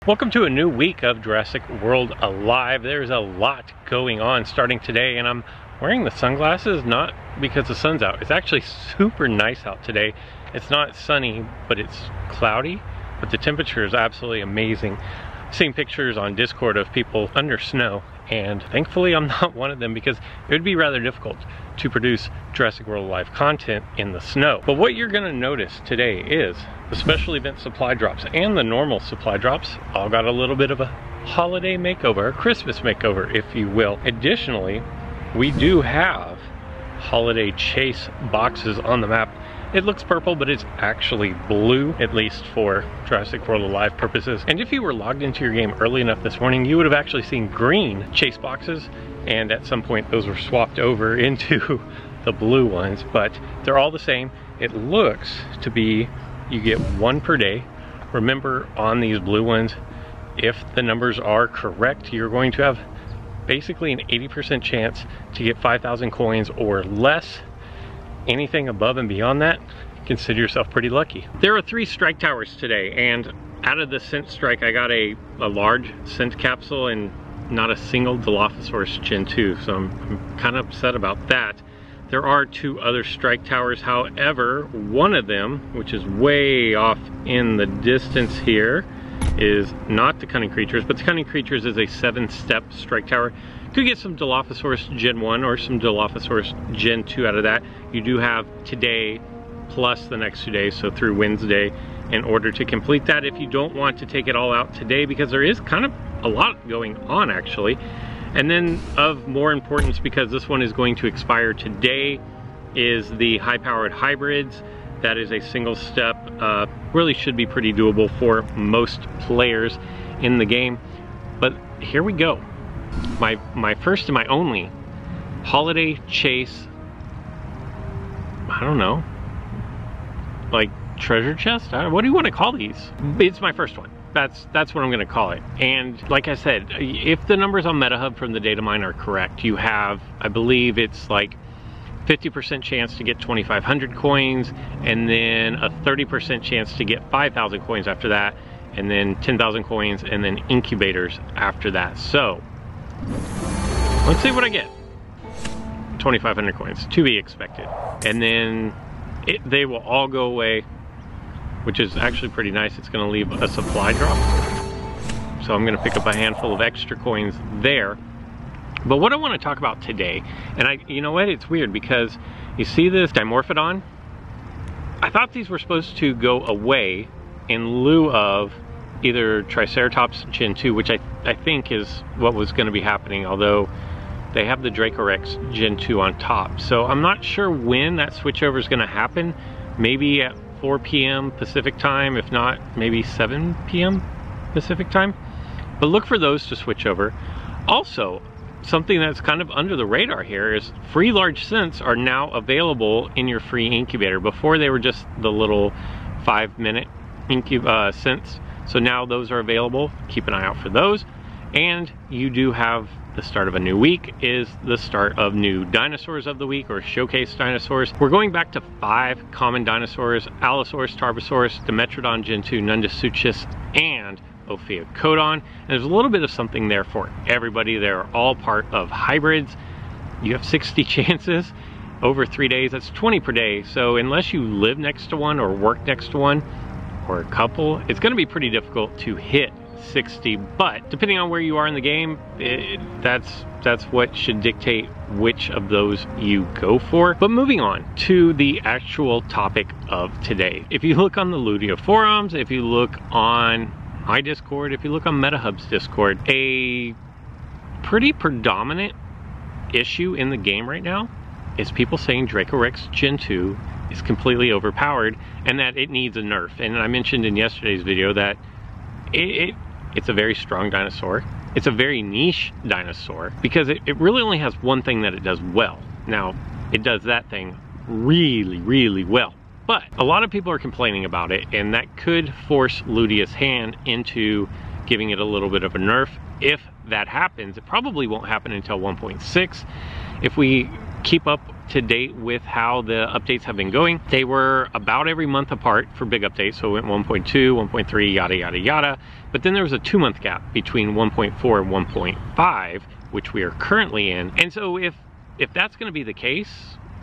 Welcome to a new week of Jurassic World Alive. There's a lot going on starting today, and I'm wearing the sunglasses not because the sun's out. It's actually super nice out today. It's not sunny, but it's cloudy, but the temperature is absolutely amazing. I've seen pictures on Discord of people under snow, and thankfully I'm not one of them because it would be rather difficult to produce Jurassic World Alive content in the snow. But what you're gonna notice today is the special event supply drops and the normal supply drops all got a little bit of a holiday makeover, a Christmas makeover, if you will. Additionally, we do have holiday chase boxes on the map. It looks purple, but it's actually blue, at least for Jurassic World Alive purposes. And if you were logged into your game early enough this morning, you would have actually seen green chase boxes, and at some point those were swapped over into the blue ones, but they're all the same. It looks to be, you get one per day. Remember, on these blue ones, if the numbers are correct, you're going to have basically an 80% chance to get 5,000 coins or less. Anything above and beyond that, consider yourself pretty lucky. There are 3 strike towers today, and out of the scent strike, I got a large scent capsule and not a single Dilophosaurus Gen 2, so I'm kind of upset about that. There are 2 other strike towers, however, one of them, which is way off in the distance here, is not the Cunning Creatures, but the Cunning Creatures is a 7-step strike tower. Could get some Dilophosaurus Gen 1 or some Dilophosaurus Gen 2 out of that. You do have today plus the next 2 days, so through Wednesday, in order to complete that if you don't want to take it all out today, because there is kind of a lot going on actually. And then of more importance, because this one is going to expire today, is the high-powered hybrids. That is a single step, really should be pretty doable for most players in the game. But here we go. My first and my only holiday chase, I don't know, like treasure chest? What do you want to call these? It's my first one. That's what I'm gonna call it. And like I said, if the numbers on MetaHub from the data mine are correct, you have, I believe it's like 50% chance to get 2,500 coins, and then a 30% chance to get 5,000 coins after that, and then 10,000 coins, and then incubators after that. So let's see what I get. 2,500 coins, to be expected. And then they will all go away, which is actually pretty nice. It's gonna leave a supply drop. So I'm gonna pick up a handful of extra coins there. But what I wanna talk about today, and you know what, it's weird because you see this Dimorphodon? I thought these were supposed to go away in lieu of either Triceratops Gen 2, which I think is what was gonna be happening, although they have the Dracorex Gen 2 on top. So I'm not sure when that switchover is gonna happen. Maybe at 4 p.m. Pacific time, if not maybe 7 p.m. Pacific time. But look for those to switch over. Also, something that's kind of under the radar here is free large scents are now available in your free incubator. Before they were just the little 5-minute scents. So now those are available. Keep an eye out for those. And you do have the start of a new week, is the start of new dinosaurs of the week, or showcase dinosaurs. We're going back to 5 common dinosaurs: Allosaurus, Tarbosaurus, Dimetrodon Gen 2, Nundasuchus, and Ophiocodon. And there's a little bit of something there for everybody. They're all part of hybrids. You have 60 chances over 3 days. That's 20 per day. So unless you live next to one or work next to one, or a couple, it's gonna be pretty difficult to hit 60, but depending on where you are in the game, that's what should dictate which of those you go for. But moving on to the actual topic of today. If you look on the Ludia forums, if you look on my Discord, if you look on MetaHub's Discord, a pretty predominant issue in the game right now is people saying Dracorex Gen 2 is completely overpowered and that it needs a nerf. And I mentioned in yesterday's video that it's a very strong dinosaur. It's a very niche dinosaur because it really only has one thing that it does well. Now, it does that thing really, really well. But a lot of people are complaining about it, and that could force Ludia's hand into giving it a little bit of a nerf. If that happens, it probably won't happen until 1.6. If we keep up to date with how the updates have been going. They were about every month apart for big updates, so it went 1.2, 1.3, yada yada yada. But then there was a 2-month gap between 1.4 and 1.5, which we are currently in. And so if that's going to be the case,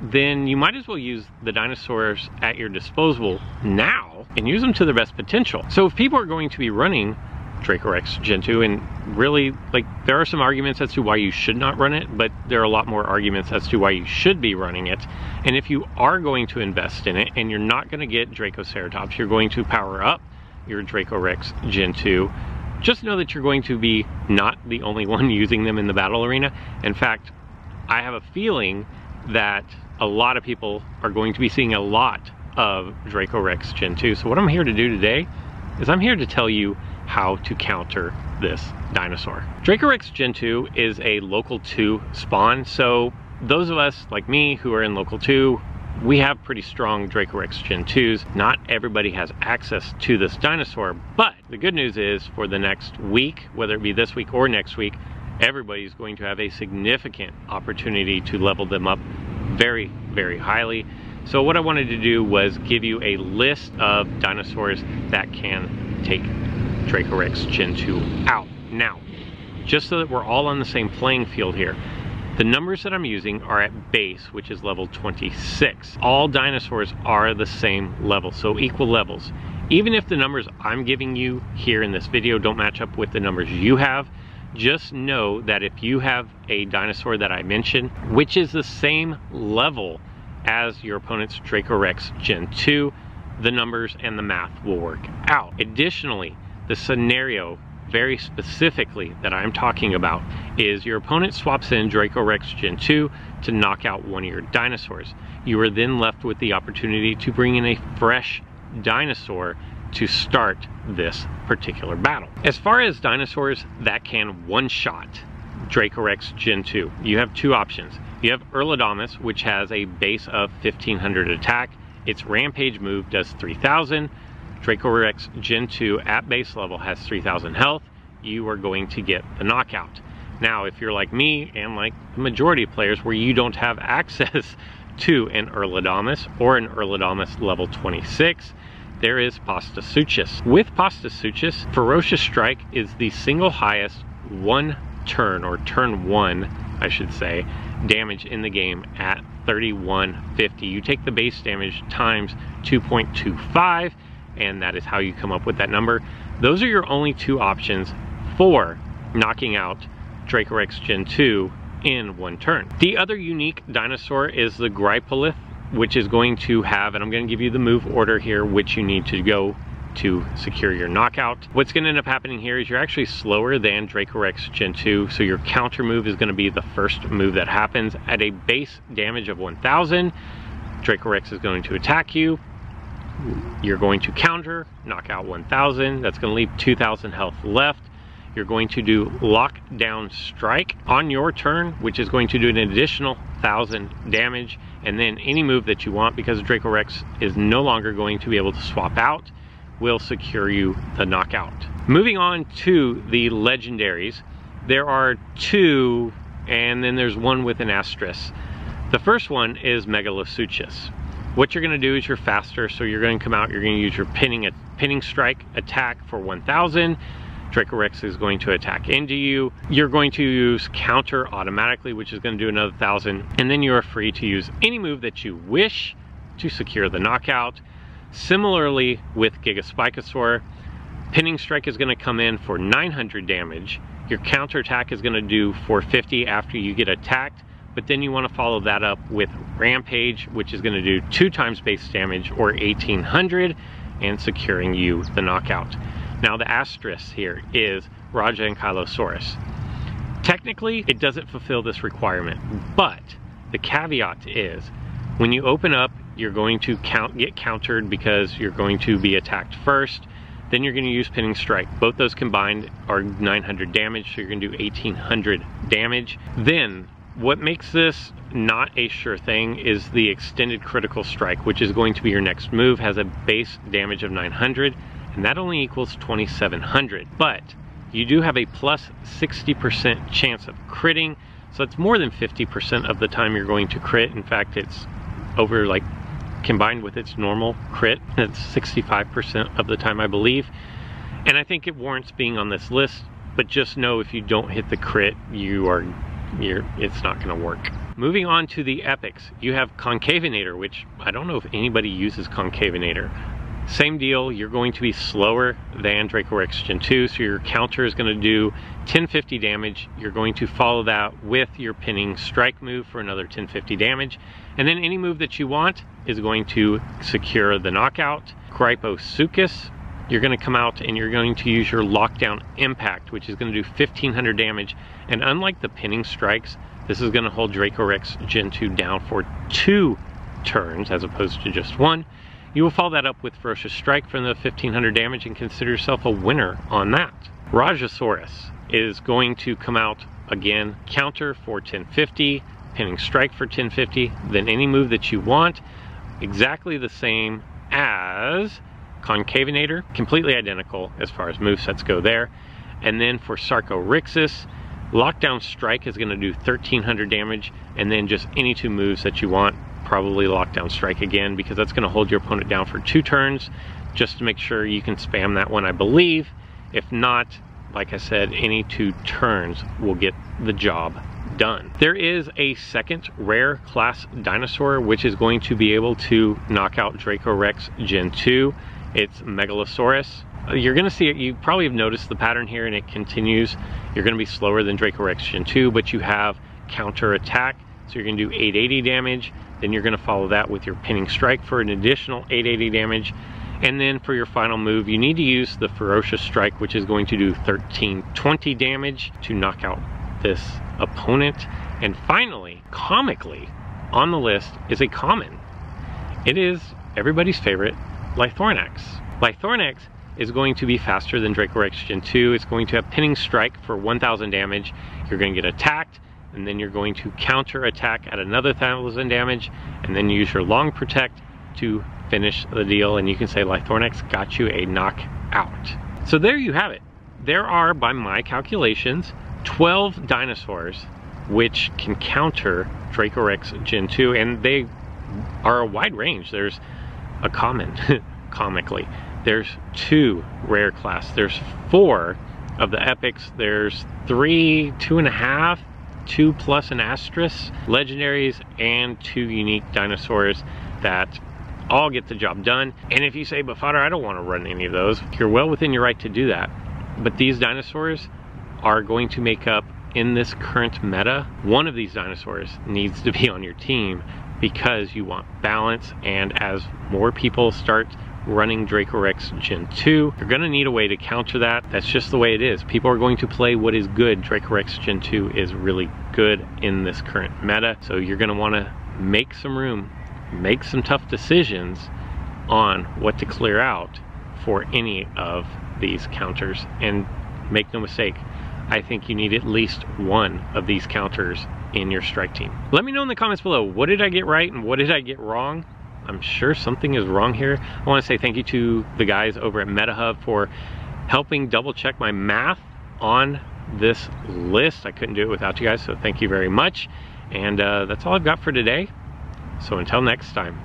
then you might as well use the dinosaurs at your disposal now and use them to their best potential. So if people are going to be running Dracorex Gen 2, and really, like, there are some arguments as to why you should not run it, but there are a lot more arguments as to why you should be running it. And if you are going to invest in it and you're not going to get Dracoceratops, you're going to power up your Dracorex Gen 2, just know that you're going to be not the only one using them in the battle arena. In fact, I have a feeling that a lot of people are going to be seeing a lot of Dracorex Gen 2. So what I'm here to do today is I'm here to tell you how to counter this dinosaur. Dracorex Gen 2 is a local 2 spawn, so those of us like me who are in local 2, we have pretty strong Dracorex Gen 2s. Not everybody has access to this dinosaur, but the good news is for the next week, whether it be this week or next week, everybody's going to have a significant opportunity to level them up very, very highly. So what I wanted to do was give you a list of dinosaurs that can take Dracorex Gen 2 out. Now, just so that we're all on the same playing field here, the numbers that I'm using are at base, which is level 26. All dinosaurs are the same level, so equal levels. Even if the numbers I'm giving you here in this video don't match up with the numbers you have, just know that if you have a dinosaur that I mentioned, which is the same level as your opponent's Dracorex Gen 2, the numbers and the math will work out. Additionally, the scenario very specifically that I'm talking about is your opponent swaps in Dracorex Gen 2 to knock out one of your dinosaurs. You are then left with the opportunity to bring in a fresh dinosaur to start this particular battle. As far as dinosaurs that can one-shot Dracorex Gen 2, you have two options. You have Erlodamus, which has a base of 1500 attack. Its rampage move does 3000. Dracorex Gen 2 at base level has 3000 health. You are going to get the knockout. Now, if you're like me and like the majority of players where you don't have access to an Erlodamus or an Erlodamus level 26, there is Pastasuchus. With Pastasuchus, Ferocious Strike is the single highest one turn, or turn one, I should say, damage in the game at 3150. You take the base damage times 2.25, and that is how you come up with that number. Those are your only two options for knocking out Dracorex Gen 2 in one turn. The other unique dinosaur is the Grypolith, which is going to have, and I'm going to give you the move order here, which you need to go to secure your knockout. What's going to end up happening here is you're actually slower than Dracorex Gen 2, so your counter move is going to be the first move that happens. At a base damage of 1000, Dracorex is going to attack you. You're going to counter, knock out 1000. That's going to leave 2000 health left. You're going to do Lockdown Strike on your turn, which is going to do an additional 1000 damage. And then any move that you want, because Dracorex is no longer going to be able to swap out, will secure you the knockout. Moving on to the legendaries, there are two, and then there's one with an asterisk. The first one is Megalasuchus. What you're going to do is you're faster, so you're going to come out, you're going to use your pinning strike attack for 1000. Dracorex is going to attack into you. You're going to use counter automatically, which is going to do another 1000, and then you are free to use any move that you wish to secure the knockout. Similarly with Gigaspikosaur, pinning strike is going to come in for 900 damage. Your counter attack is going to do 450 after you get attacked, but then you want to follow that up with Rampage, which is going to do 2 times base damage, or 1800, and securing you the knockout. Now the asterisk here is Rajankylosaurus. Technically, it doesn't fulfill this requirement, but the caveat is when you open up, you're going to get countered because you're going to be attacked first. Then you're going to use pinning strike. Both those combined are 900 damage, so you're going to do 1800 damage. Then what makes this not a sure thing is the extended critical strike, which is going to be your next move, has a base damage of 900, and that only equals 2700. But you do have a plus 60% chance of critting, So it's more than 50% of the time you're going to crit. In fact, it's over, like, combined with its normal crit, it's 65% of the time, I believe. And I think it warrants being on this list, but just know if you don't hit the crit, it's not gonna work. Moving on to the epics, you have Concavinator, which I don't know if anybody uses Concavinator. Same deal, you're going to be slower than Dracorex Gen 2, so your counter is going to do 1050 damage. You're going to follow that with your pinning strike move for another 1050 damage. And then any move that you want is going to secure the knockout. Gryposuchus, you're going to come out and you're going to use your lockdown impact, which is going to do 1500 damage. And unlike the pinning strikes, this is going to hold Dracorex Gen 2 down for 2 turns as opposed to just 1. You will follow that up with Ferocious Strike for the 1500 damage and consider yourself a winner on that. Rajasaurus is going to come out again, counter for 1050, pinning strike for 1050, then any move that you want, exactly the same as Concavinator, completely identical as far as movesets go there. And then for Sarcorixis, Lockdown Strike is going to do 1300 damage, and then just any 2 moves that you want, probably Lockdown Strike again, because that's going to hold your opponent down for 2 turns, just to make sure you can spam that one, I believe. If not, like I said, any 2 turns will get the job done. There is a second rare class dinosaur which is going to be able to knock out Dracorex Gen 2. It's Megalosaurus. You're going to see it, you probably have noticed the pattern here, and it continues. You're going to be slower than Dracorex Gen 2, but you have counter attack, so you're going to do 880 damage. Then you're going to follow that with your pinning strike for an additional 880 damage. And then for your final move, you need to use the Ferocious Strike, which is going to do 1320 damage to knock out this opponent. And finally, comically, on the list is a common. It is everybody's favorite, Lythornax. Lythornax is going to be faster than Dracorex Gen 2. It's going to have pinning strike for 1000 damage. You're going to get attacked, and then you're going to counter attack at another 1000 damage, and then use your long protect to finish the deal. And you can say Lythornax got you a knockout. So there you have it. There are, by my calculations, 12 dinosaurs which can counter Dracorex Gen 2, and they are a wide range. There's a common, comically. There's 2 rare class. There's 4 of the epics. There's 3, 2.5, 2 plus an asterisk legendaries, and 2 unique dinosaurs that all get the job done. And if you say, but Fodder, I don't want to run any of those, you're well within your right to do that. But these dinosaurs are going to make up, in this current meta, one of these dinosaurs needs to be on your team, because you want balance. And as more people start running Dracorex Gen 2, you're gonna need a way to counter that. That's just the way it is. People are going to play what is good. Dracorex Gen 2 is really good in this current meta, so you're gonna wanna make some room, make some tough decisions on what to clear out for any of these counters. And make no mistake, I think you need at least one of these counters in your strike team. Let me know in the comments below, what did I get right and what did I get wrong? I'm sure something is wrong here. I want to say thank you to the guys over at MetaHub for helping double check my math on this list. I couldn't do it without you guys, so thank you very much. And that's all I've got for today. So until next time.